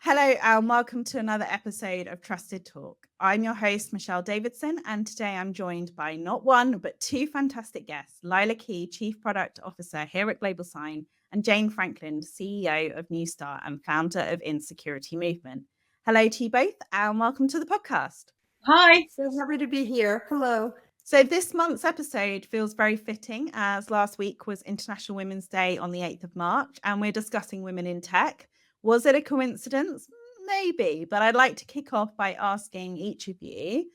Hello, and welcome to another episode of Trusted Talk. I'm your host, Michelle Davidson, and today I'm joined by not one, but two fantastic guests, Lila Key, Chief Product Officer here at Global Sign, and Jane Franklin, CEO of Newstar and founder of Insecurity Movement. Hello to you both, and welcome to the podcast. Hi. So happy to be here. Hello. So this month's episode feels very fitting as last week was International Women's Day on the 8th of March, and we're discussing women in tech. Was it a coincidence? Maybe, but I'd like to kick off by asking each of you,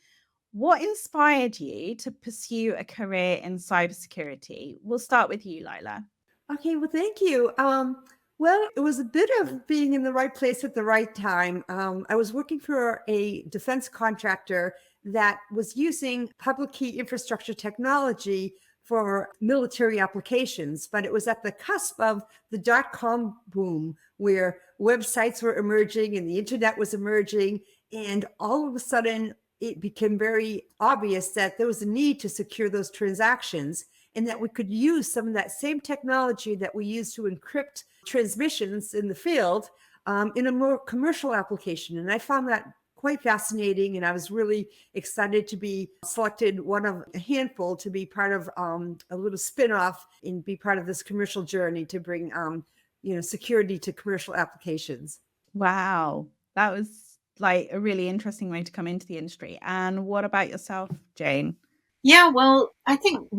what inspired you to pursue a career in cybersecurity? We'll start with you, Lila. Okay, well, thank you. Well, it was a bit of being in the right place at the right time. I was working for a defense contractor that was using public key infrastructure technology for military applications, but it was at the cusp of the dot-com boom where websites were emerging and the internet was emerging. And all of a sudden, it became very obvious that there was a need to secure those transactions and that we could use some of that same technology that we use to encrypt transmissions in the field in a more commercial application. And I found that quite fascinating. And I was really excited to be selected, one of a handful, to be part of a little spin-off and be part of this commercial journey to bring security to commercial applications. Wow, that was like a really interesting way to come into the industry. And what about yourself, Jane? Yeah, well, I think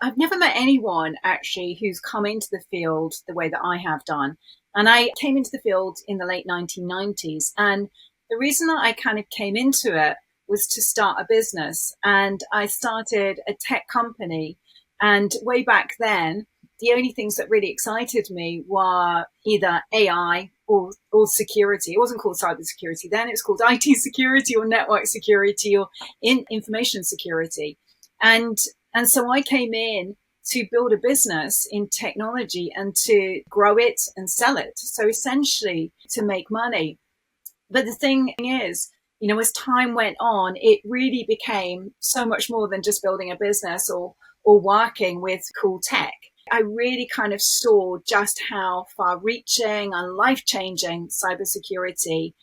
I've never met anyone actually who's come into the field the way that I have done. And I came into the field in the late 1990s. And the reason that I kind of came into it was to start a business. And I started a tech company. And way back then, the only things that really excited me were either AI or security. It wasn't called cybersecurity then, it was called IT security or network security or information security. And so I came in to build a business in technology and to grow it and sell it. So essentially to make money. But the thing is, as time went on, it really became so much more than just building a business or working with cool tech. I really kind of saw just how far reaching and life changing cybersecurity,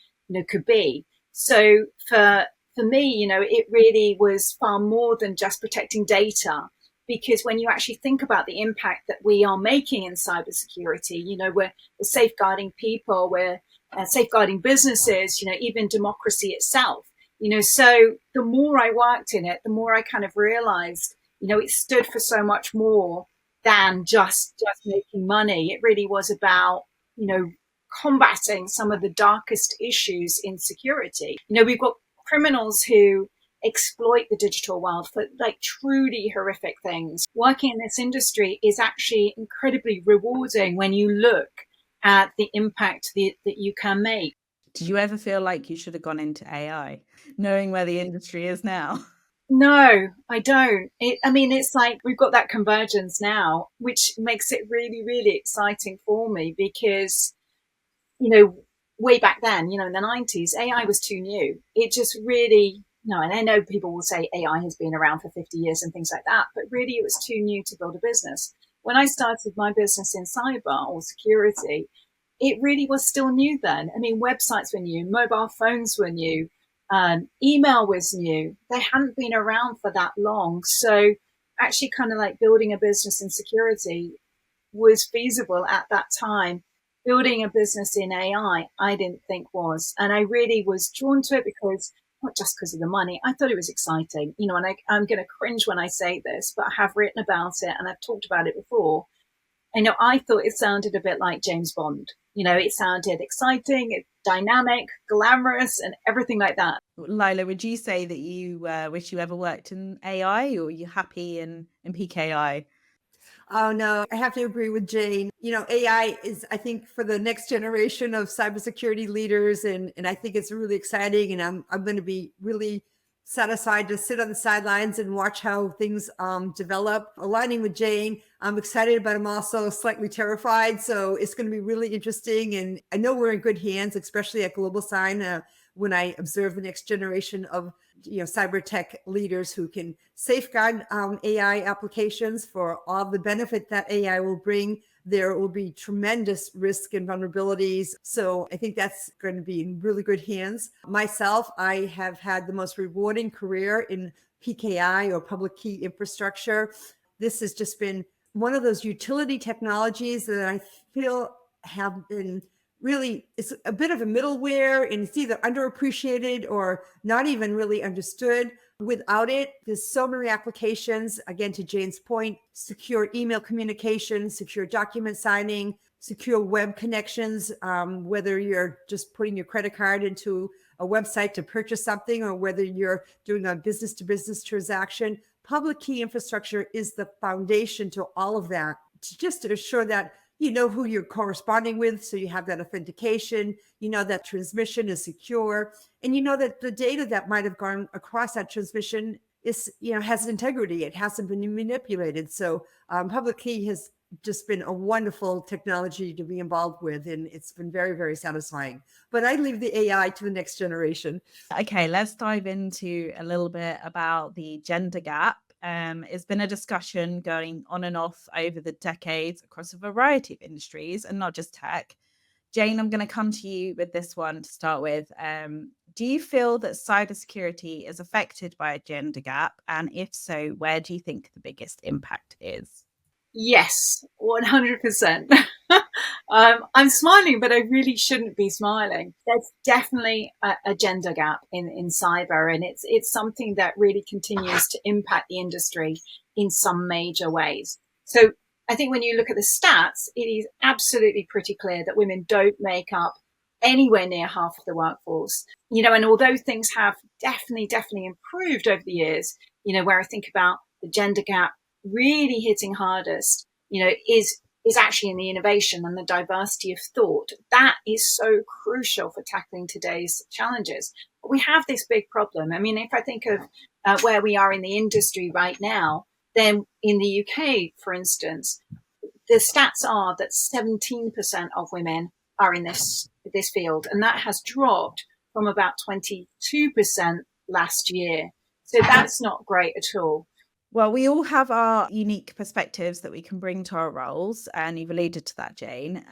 could be. So for me, it really was far more than just protecting data, because when you actually think about the impact that we are making in cybersecurity, we're safeguarding people, we're safeguarding businesses, even democracy itself. So the more I worked in it, the more I kind of realized, it stood for so much more than just making money. It really was about, combating some of the darkest issues in security. We've got criminals who exploit the digital world for like truly horrific things. Working in this industry is actually incredibly rewarding when you look at the impact that you can make. Did you ever feel like you should have gone into AI, knowing where the industry is now? No, I don't. It's like we've got that convergence now, which makes it really, really exciting for me because, way back then, in the 90s, AI was too new. It just really, no, and I know people will say AI has been around for 50 years and things like that, but really it was too new to build a business. When I started my business in cyber or security, it really was still new then. Websites were new, mobile phones were new, email was new. They hadn't been around for that long. So actually kind of like building a business in security was feasible at that time. Building a business in AI, I didn't think was. And I really was drawn to it because, not just because of the money, I thought it was exciting. And I'm going to cringe when I say this, but I have written about it and I've talked about it before. I thought it sounded a bit like James Bond. It sounded exciting, dynamic, glamorous, and everything like that. Lila, would you say that you wish you ever worked in AI, or are you happy in PKI? Oh, no, I have to agree with Jane. AI is, I think, for the next generation of cybersecurity leaders. And I think it's really exciting. And I'm going to be really satisfied to sit on the sidelines and watch how things develop. Aligning with Jane, I'm excited, but I'm also slightly terrified. So it's going to be really interesting. And I know we're in good hands, especially at Global Sign, when I observe the next generation of cyber tech leaders who can safeguard AI applications for all the benefit that AI will bring, there will be tremendous risk and vulnerabilities. So I think that's going to be in really good hands. Myself, I have had the most rewarding career in PKI, or public key infrastructure. This has just been one of those utility technologies that I feel have been really, it's a bit of a middleware, and it's either underappreciated or not even really understood. Without it, there's so many applications. Again, to Jane's point, secure email communication, secure document signing, secure web connections, whether you're just putting your credit card into a website to purchase something, or whether you're doing a business to business transaction. Public key infrastructure is the foundation to all of that, just to assure that you know who you're corresponding with, so you have that authentication, you know that transmission is secure, and you know that the data that might have gone across that transmission is, has integrity. It hasn't been manipulated. So public key has just been a wonderful technology to be involved with, and it's been very, very satisfying. But I leave the AI to the next generation. Okay, let's dive into a little bit about the gender gap. It's been a discussion going on and off over the decades across a variety of industries, and not just tech. Jane, I'm going to come to you with this one to start with. Do you feel that cybersecurity is affected by a gender gap? And if so, where do you think the biggest impact is? Yes, 100%. I'm smiling, but I really shouldn't be smiling. There's definitely a gender gap in cyber, and it's something that really continues to impact the industry in some major ways. So I think when you look at the stats, it is absolutely pretty clear that women don't make up anywhere near half of the workforce. And although things have definitely improved over the years, where I think about the gender gap really hitting hardest, is actually in the innovation and the diversity of thought. That is so crucial for tackling today's challenges. But we have this big problem. I mean, if I think of where we are in the industry right now, then in the UK, for instance, the stats are that 17% of women are in this field, and that has dropped from about 22% last year. So that's not great at all. Well, we all have our unique perspectives that we can bring to our roles, and you've alluded to that, Jane.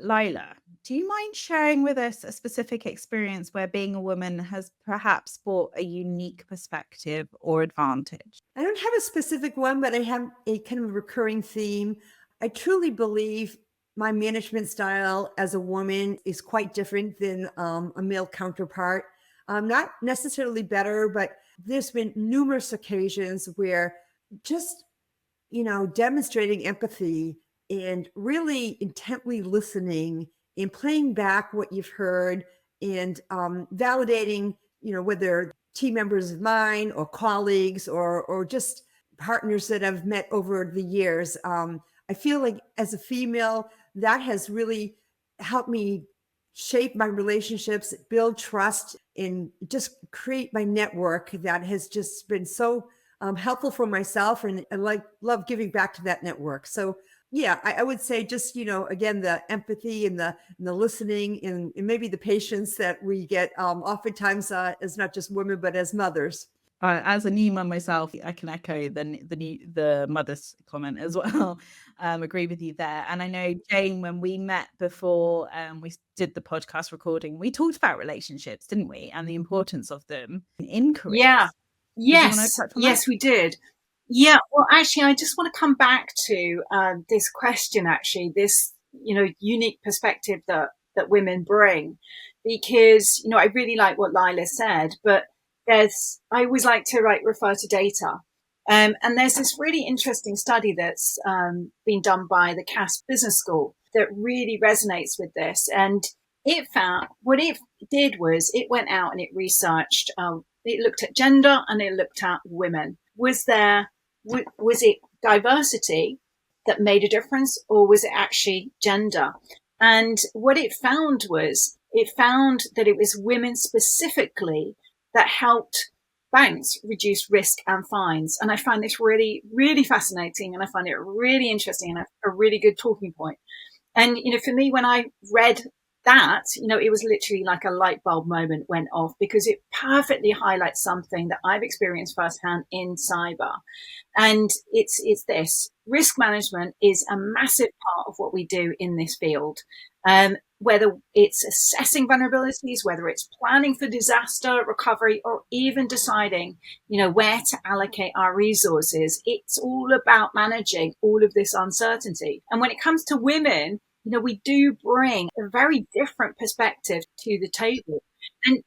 Lila, do you mind sharing with us a specific experience where being a woman has perhaps brought a unique perspective or advantage? I don't have a specific one, but I have a kind of recurring theme. I truly believe my management style as a woman is quite different than a male counterpart. Not necessarily better, but there's been numerous occasions where just, demonstrating empathy and really intently listening and playing back what you've heard and validating, whether team members of mine or colleagues or just partners that I've met over the years. I feel like as a female, that has really helped me shape my relationships, build trust, and just create my network that has just been so helpful for myself. And I love giving back to that network. So yeah, I would say just, again, the empathy and the listening and maybe the patience that we get oftentimes as not just women, but as mothers. As a new mum myself, I can echo the mother's comment as well. Agree with you there. And I know, Jane, when we met before we did the podcast recording, we talked about relationships, didn't we? And the importance of them in careers. Yeah. Yes, we did. Yeah. Well, actually, I just want to come back to this question, actually, this, unique perspective that women bring, because, I really like what Lila said, but I always like to refer to data. And there's this really interesting study that's been done by the Cass Business School that really resonates with this. And it found what it did was it went out and it researched, it looked at gender and it looked at women. Was it diversity that made a difference, or was it actually gender? And what it found that it was women specifically that helped banks reduce risk and fines. And I find this really, really fascinating, and I find it really interesting and a really good talking point. And, for me, when I read that, it was literally like a light bulb moment went off, because it perfectly highlights something that I've experienced firsthand in cyber. And it's this: risk management is a massive part of what we do in this field. Whether it's assessing vulnerabilities, whether it's planning for disaster recovery, or even deciding, where to allocate our resources, it's all about managing all of this uncertainty. And when it comes to women, we do bring a very different perspective to the table. And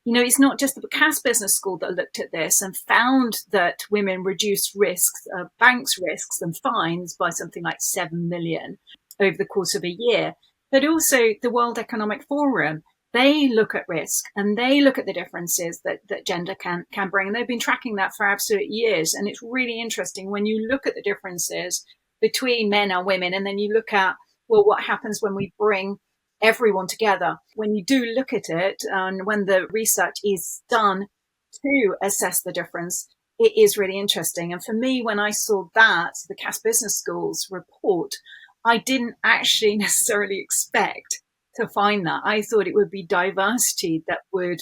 it's not just the Cass Business School that looked at this and found that women reduced risks, banks' risks and fines by something like 7 million over the course of a year. But also the World Economic Forum, they look at risk and they look at the differences that gender can bring. And they've been tracking that for absolute years. And it's really interesting when you look at the differences between men and women, and then you look at, well, what happens when we bring everyone together. When you do look at it, and when the research is done to assess the difference, it is really interesting. And for me, when I saw that, the Cass Business School's report, I didn't actually necessarily expect to find that. I thought it would be diversity that would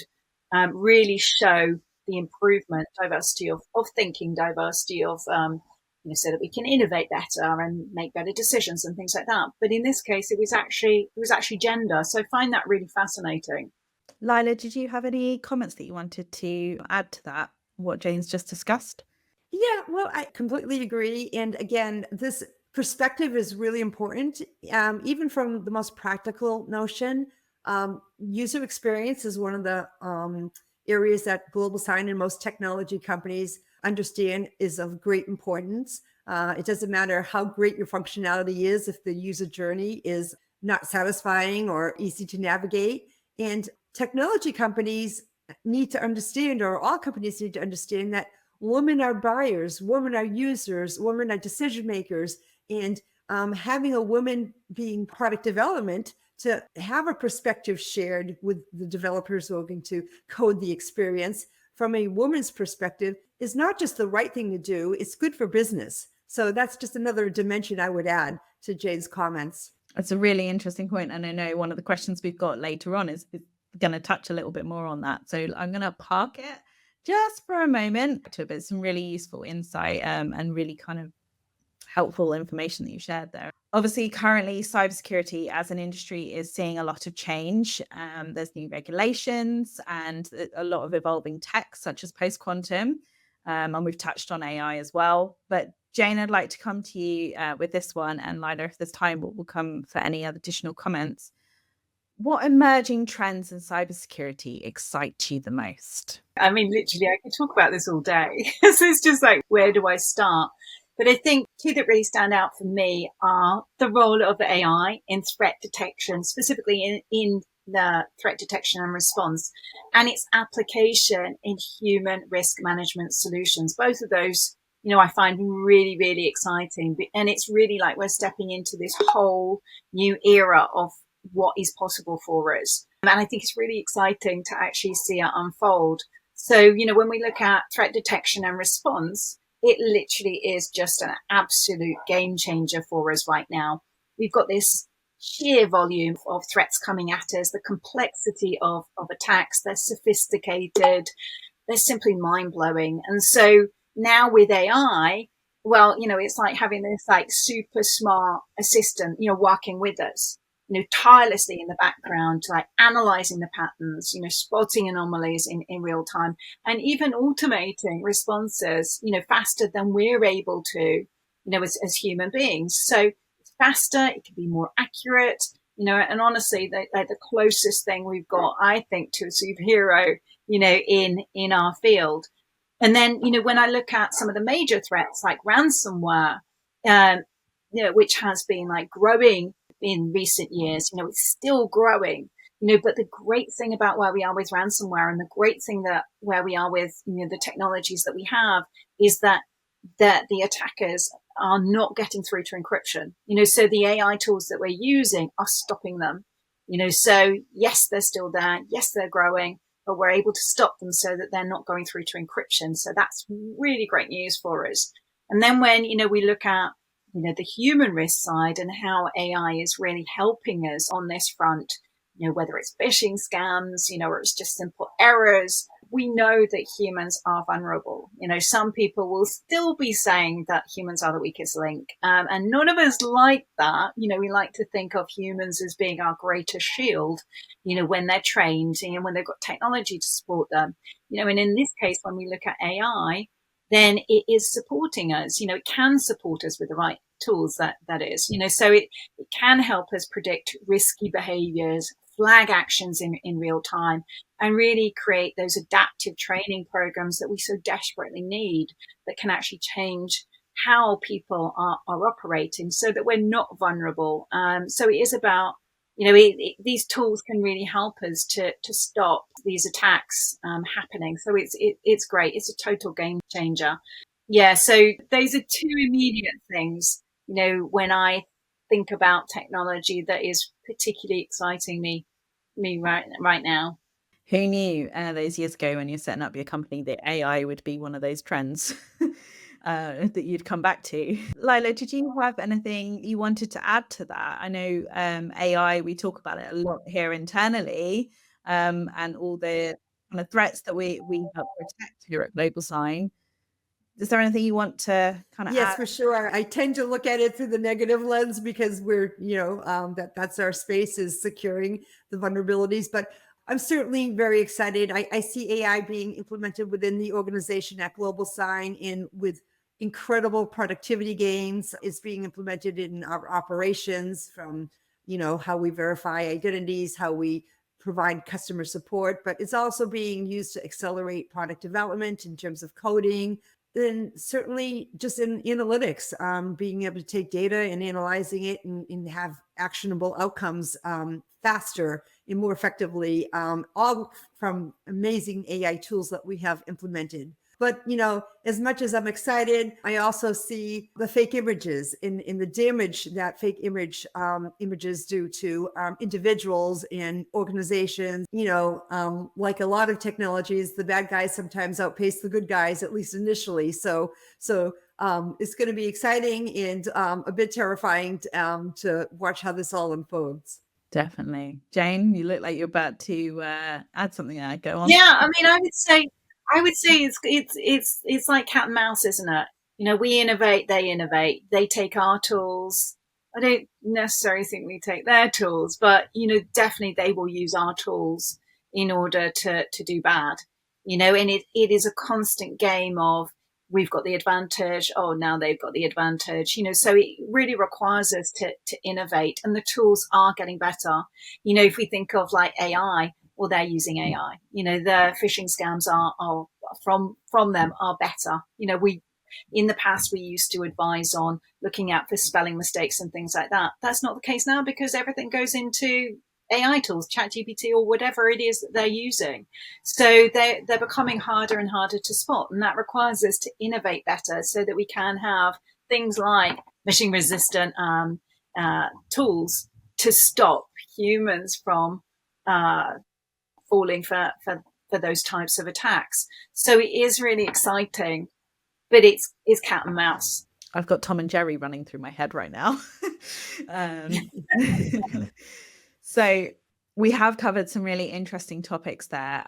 really show the improvement, diversity of thinking, diversity of so that we can innovate better and make better decisions and things like that. But in this case, it was actually gender. So I find that really fascinating. Lila, did you have any comments that you wanted to add to that, what Jane's just discussed? Yeah, well, I completely agree. And again, this perspective is really important, even from the most practical notion. User experience is one of the areas that Global Sign and most technology companies understand is of great importance. It doesn't matter how great your functionality is if the user journey is not satisfying or easy to navigate. And technology companies need to understand, or all companies need to understand, that women are buyers, women are users, women are decision makers. And having a woman being product development, to have a perspective shared with the developers who are going to code the experience from a woman's perspective is not just the right thing to do, it's good for business. So that's just another dimension I would add to Jane's comments. That's a really interesting point. And I know one of the questions we've got later on is going to touch a little bit more on that. So I'm going to park it just for a moment to a bit, some really useful insight and really kind of helpful information that you shared there. Obviously, currently, cybersecurity as an industry is seeing a lot of change. There's new regulations and a lot of evolving tech, such as post-quantum. And we've touched on AI as well. But Jane, I'd like to come to you with this one. And Lila, if there's time, we'll come for any other additional comments. What emerging trends in cybersecurity excite you the most? I mean, literally, I could talk about this all day. So it's just like, where do I start? But I think two that really stand out for me are the role of AI in threat detection, specifically in the threat detection and response, and its application in human risk management solutions. Both of those, I find really, really exciting. And it's really like we're stepping into this whole new era of what is possible for us. And I think it's really exciting to actually see it unfold. So, when we look at threat detection and response, it literally is just an absolute game changer for us right now. We've got this sheer volume of threats coming at us, the complexity of attacks, they're sophisticated, they're simply mind-blowing. And so now with AI, well, it's like having this like super smart assistant, working with us, tirelessly in the background, like analyzing the patterns, spotting anomalies in real time, and even automating responses, faster than we're able to, as human beings. So it's faster, it can be more accurate, and honestly, the closest thing we've got, I think, to a superhero, in our field. And then, when I look at some of the major threats like ransomware, which has been like growing in recent years, it's still growing, but the great thing about where we are with ransomware, and the great thing that where we are with, the technologies that we have, is that the attackers are not getting through to encryption, so the AI tools that we're using are stopping them, so yes, they're still there. Yes, they're growing, but we're able to stop them so that they're not going through to encryption. So that's really great news for us. And then when, we look at, the human risk side and how AI is really helping us on this front, whether it's phishing scams, or it's just simple errors. We know that humans are vulnerable. Some people will still be saying that humans are the weakest link. And none of us like that. We like to think of humans as being our greatest shield, when they're trained and when they've got technology to support them. And in this case, when we look at AI, then it is supporting us. It can support us with the right tools, that is. So it can help us predict risky behaviors, flag actions in real time, and really create those adaptive training programs that we so desperately need that can actually change how people are operating so that we're not vulnerable. So it is about, these tools can really help us to stop these attacks happening. So it's great. It's a total game changer. Yeah. So those are two immediate things, when I think about technology that is particularly exciting me right now. Who knew those years ago when you're setting up your company that AI would be one of those trends that you'd come back to? Lila, did you have anything you wanted to add to that? I know AI, we talk about it a lot here internally, and all the kind of threats that we help protect here at Global Sign. Is there anything you want to kind of Yes, add? for sure. I tend to look at it through the negative lens because we're, that's our space, is securing the vulnerabilities. But I'm certainly very excited. I see AI being implemented within the organization at Global Sign with incredible productivity gains. It's being implemented in our operations, from, how we verify identities, how we provide customer support, but it's also being used to accelerate product development in terms of coding. Then certainly just in analytics, being able to take data and analyzing it and have actionable outcomes faster and more effectively, all from amazing AI tools that we have implemented. But, as much as I'm excited, I also see the fake images in the damage that fake images do to individuals and organizations. Like a lot of technologies, the bad guys sometimes outpace the good guys, at least initially. So it's going to be exciting and a bit terrifying to watch how this all unfolds. Definitely. Jane, you look like you're about to add something there. Go on. Yeah, I mean, I would say it's like cat and mouse, isn't it? We innovate, they take our tools. I don't necessarily think we take their tools, but definitely they will use our tools in order to do bad. And it is a constant game of, we've got the advantage, oh, now they've got the advantage, so it really requires us to innovate, and the tools are getting better. If we think of like AI, or they're using AI, the phishing scams are from them are better. In the past, we used to advise on looking out for spelling mistakes and things like that. That's not the case now, because everything goes into AI tools, ChatGPT, or whatever it is that they're using. So they're becoming harder and harder to spot. And that requires us to innovate better so that we can have things like machine resistant tools to stop humans from falling for those types of attacks. So it is really exciting, but it's cat and mouse. I've got Tom and Jerry running through my head right now. So we have covered some really interesting topics there,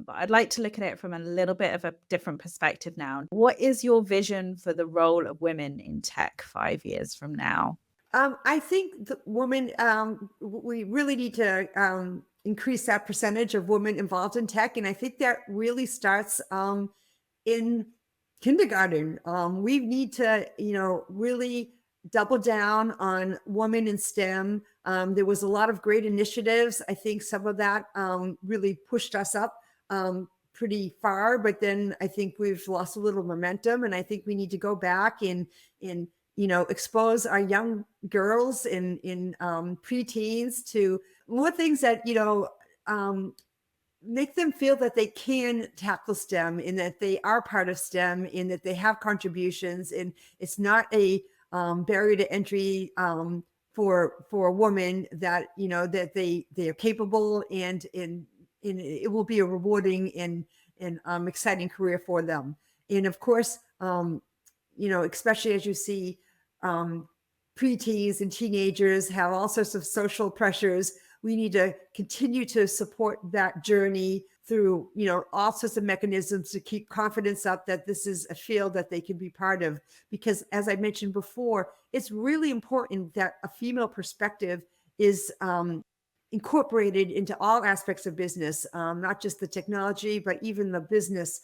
but I'd like to look at it from a little bit of a different perspective now. What is your vision for the role of women in tech 5 years from now? I think the women, we really need to increase that percentage of women involved in tech. And I think that really starts in kindergarten. We need to, really double down on women in STEM. There was a lot of great initiatives. I think some of that really pushed us up pretty far, but then I think we've lost a little momentum. And I think we need to go back and expose our young girls in preteens to more things that, make them feel that they can tackle STEM, and that they are part of STEM, and that they have contributions, and it's not a barrier to entry for a woman, that that they are capable, and it will be a rewarding and exciting career for them. And of course, especially as you see preteens and teenagers have all sorts of social pressures, We need to continue to support that journey through, all sorts of mechanisms to keep confidence up that this is a field that they can be part of. Because as I mentioned before, it's really important that a female perspective is incorporated into all aspects of business, not just the technology, but even the business.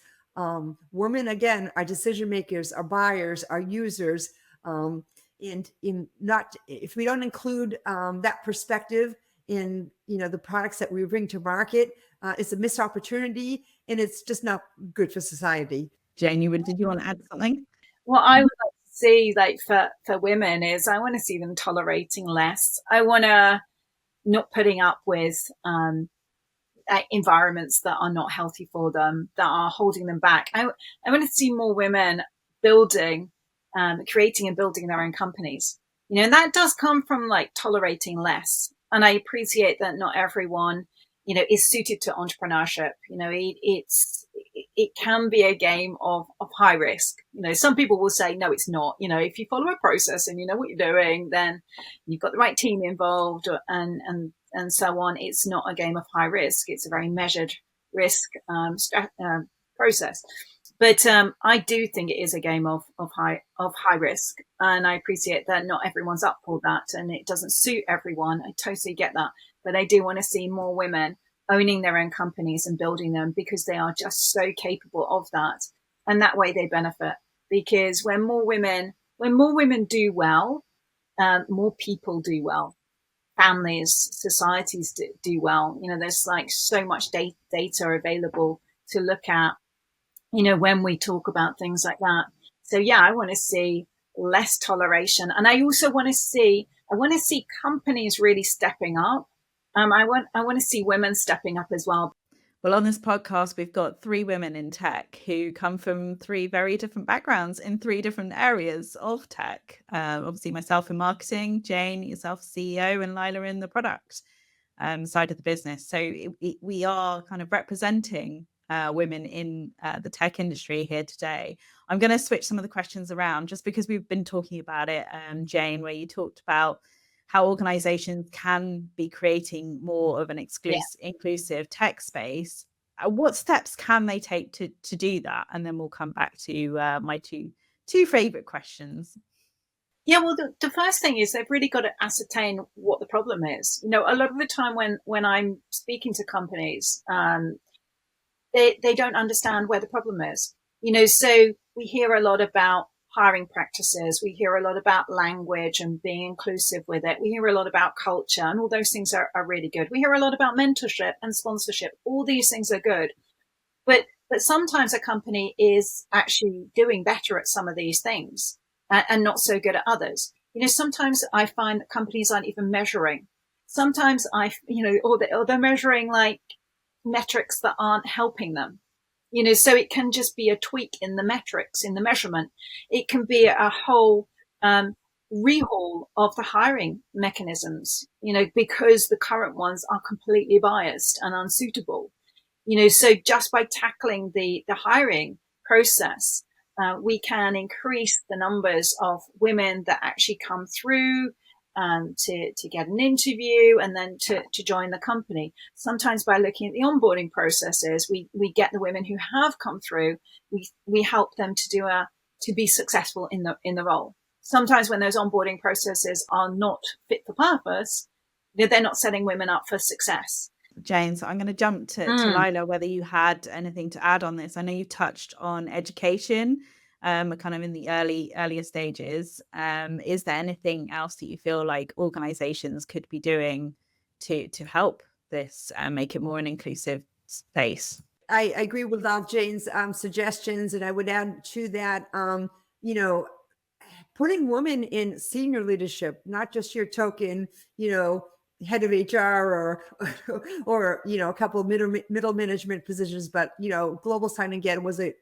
Women, again, are decision makers, are buyers, are users. And if we don't include that perspective in the products that we bring to market, it's a missed opportunity, and it's just not good for society. Jane, did you want to add something? What I would like to see, like for women, is I want to see them tolerating less. I want to not putting up with environments that are not healthy for them, that are holding them back. I want to see more women building, creating and building their own companies. And that does come from like tolerating less. And I appreciate that not everyone, is suited to entrepreneurship. It can be a game of high risk. Some people will say, no, it's not. If you follow a process and you know what you're doing, then you've got the right team involved and so on. It's not a game of high risk. It's a very measured risk process. But I do think it is a game of high risk, and I appreciate that not everyone's up for that, and it doesn't suit everyone. I totally get that, but I do want to see more women owning their own companies and building them, because they are just so capable of that, and that way they benefit. Because when more women do well, more people do well. Families, societies do well. There's like so much data available to look at, when we talk about things like that. So yeah, I want to see less toleration. And I also want to see companies really stepping up. I want to see women stepping up as well. Well, on this podcast, we've got 3 women in tech who come from 3 very different backgrounds in 3 different areas of tech. Obviously, myself in marketing, Jane, yourself CEO, and Lila in the product side of the business. So we are kind of representing women in the tech industry here today. I'm going to switch some of the questions around just because we've been talking about it, Jane, where you talked about how organizations can be creating more of an inclusive tech space. What steps can they take to do that? And then we'll come back to my two favorite questions. Yeah, well, the first thing is they've really got to ascertain what the problem is. A lot of the time when I'm speaking to companies, they don't understand where the problem is. So we hear a lot about hiring practices. We hear a lot about language and being inclusive with it. We hear a lot about culture, and all those things are really good. We hear a lot about mentorship and sponsorship. All these things are good. But sometimes a company is actually doing better at some of these things and not so good at others. Sometimes I find that companies aren't even measuring. Sometimes or they're measuring like metrics that aren't helping them. So it can just be a tweak in the metrics, in the measurement. It can be a whole rehaul of the hiring mechanisms, because the current ones are completely biased and unsuitable. So just by tackling the hiring process, we can increase the numbers of women that actually come through to get an interview and then to join the company. Sometimes by looking at the onboarding processes, we get the women who have come through, we help them to be successful in the role. Sometimes when those onboarding processes are not fit for purpose, they're not setting women up for success. Jane, so I'm going to jump to Lila, whether you had anything to add on this. I know you touched on education, kind of in the earlier stages. Is there anything else that you feel like organizations could be doing to help this make it more an inclusive space? I agree with all Jane's suggestions, and I would add to that, putting women in senior leadership, not just your token, head of HR or a couple of middle management positions, but Global Sign Again was an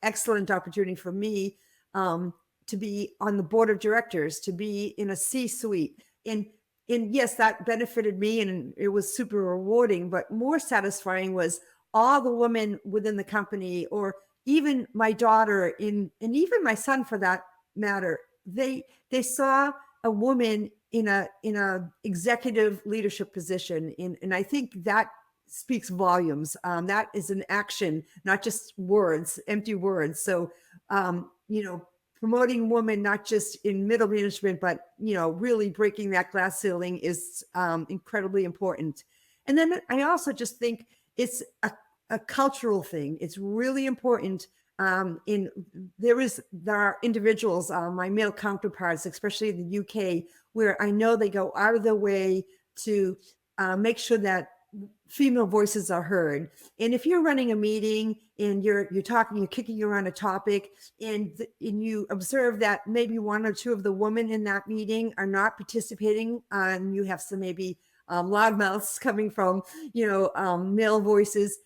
excellent opportunity for me to be on the board of directors, to be in a C-suite, and yes, that benefited me and it was super rewarding. But more satisfying was all the women within the company, or even my daughter and even my son for that matter. They saw a woman in a executive leadership position. And I think that speaks volumes. That is an action, not just words, empty words. So, promoting women, not just in middle management, but, really breaking that glass ceiling is incredibly important. And then I also just think it's a cultural thing. It's really important. There are individuals, my male counterparts, especially in the UK, where I know they go out of their way to make sure that female voices are heard. And if you're running a meeting and you're talking, you're kicking around a topic, and you observe that maybe one or two of the women in that meeting are not participating, and you have some maybe loudmouths coming from male voices,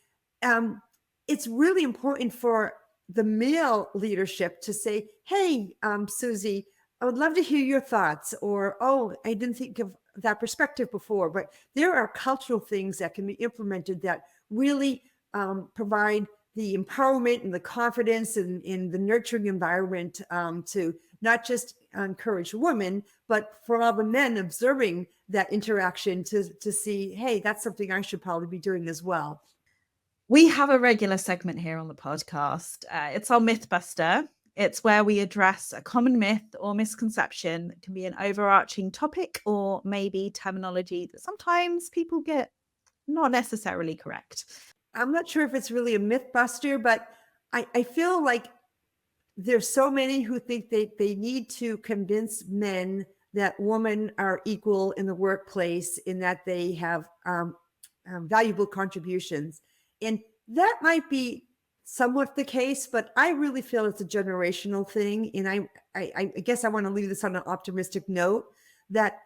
it's really important for the male leadership to say, hey, Susie, I would love to hear your thoughts, or, oh, I didn't think of that perspective before. But there are cultural things that can be implemented that really provide the empowerment and the confidence and in the nurturing environment to not just encourage women, but for all the men observing that interaction to see, hey, that's something I should probably be doing as well. We have a regular segment here on the podcast. It's our Mythbuster. It's where we address a common myth or misconception. It can be an overarching topic or maybe terminology that sometimes people get not necessarily correct. I'm not sure if it's really a Mythbuster, but I feel like there's so many who think they need to convince men that women are equal in the workplace, in that they have valuable contributions. And that might be somewhat the case, but I really feel it's a generational thing. And I guess I want to leave this on an optimistic note that,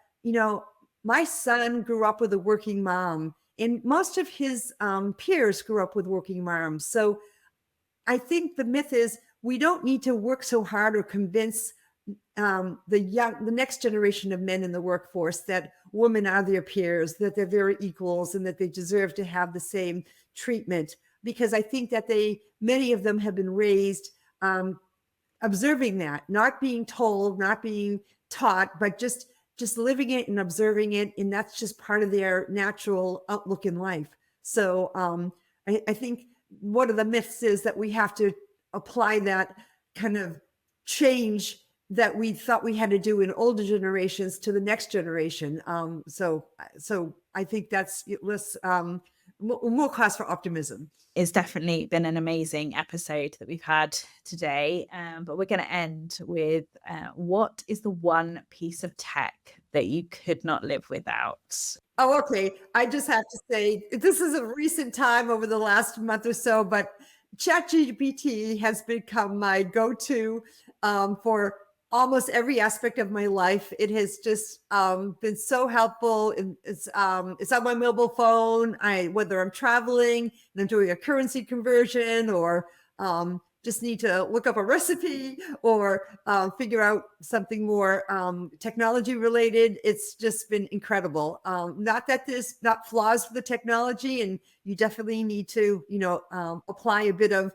my son grew up with a working mom, and most of his peers grew up with working moms. So I think the myth is we don't need to work so hard or convince the next generation of men in the workforce that women are their peers, that they're very equals, and that they deserve to have the same treatment. Because I think that many of them have been raised observing that, not being told, not being taught, but just living it and observing it. And that's just part of their natural outlook in life. So I think one of the myths is that we have to apply that kind of change that we thought we had to do in older generations to the next generation. So I think that's less more cause for optimism. It's definitely been an amazing episode that we've had today, but we're going to end with what is the one piece of tech that you could not live without? Oh, okay. I just have to say, this is a recent time over the last month or so, but ChatGPT has become my go-to for almost every aspect of my life. It has just been so helpful. It's on my mobile phone. Whether I'm traveling and I'm doing a currency conversion, or just need to look up a recipe, or figure out something more technology related. It's just been incredible. Not that there's not flaws with the technology, and you definitely need to, apply a bit of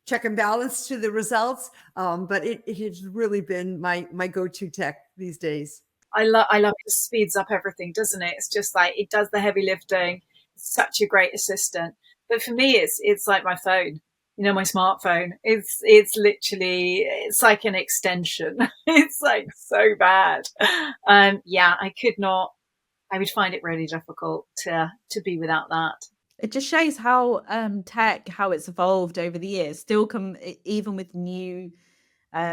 check and balance to the results. But it has really been my go-to tech these days. I love it. Speeds up everything, doesn't it? It's just like it does the heavy lifting. It's such a great assistant. But for me, it's like my phone. My smartphone. It's literally, it's like an extension. It's like so bad. I would find it really difficult to be without that. It just shows how how it's evolved over the years. Still even with new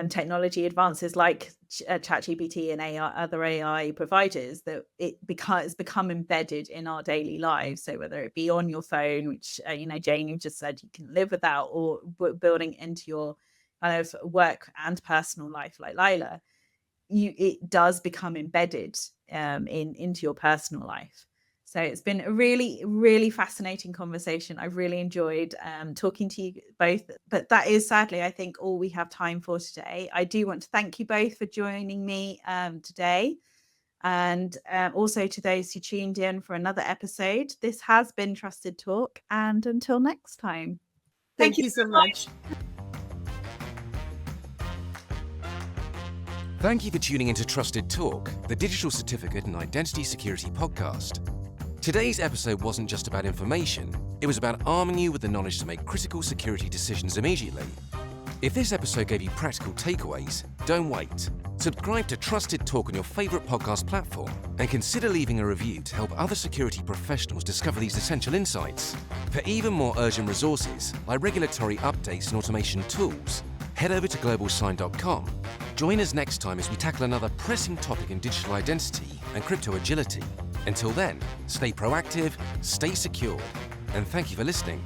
technology advances like ChatGPT and other AI providers, that it's become embedded in our daily lives. So whether it be on your phone, which Jane, you just said you can live without, or building into your kind of work and personal life, like Lila, it does become embedded into your personal life. So it's been a really, really fascinating conversation. I've really enjoyed talking to you both. But that is sadly, I think, all we have time for today. I do want to thank you both for joining me today. And also to those who tuned in for another episode. This has been Trusted Talk. And until next time. Thank you so much. Thank you for tuning into Trusted Talk, the Digital Certificate and Identity Security podcast. Today's episode wasn't just about information, it was about arming you with the knowledge to make critical security decisions immediately. If this episode gave you practical takeaways, don't wait. Subscribe to Trusted Talk on your favorite podcast platform and consider leaving a review to help other security professionals discover these essential insights. For even more urgent resources, like regulatory updates and automation tools, head over to globalsign.com. Join us next time as we tackle another pressing topic in digital identity and crypto agility. Until then, stay proactive, stay secure, and thank you for listening.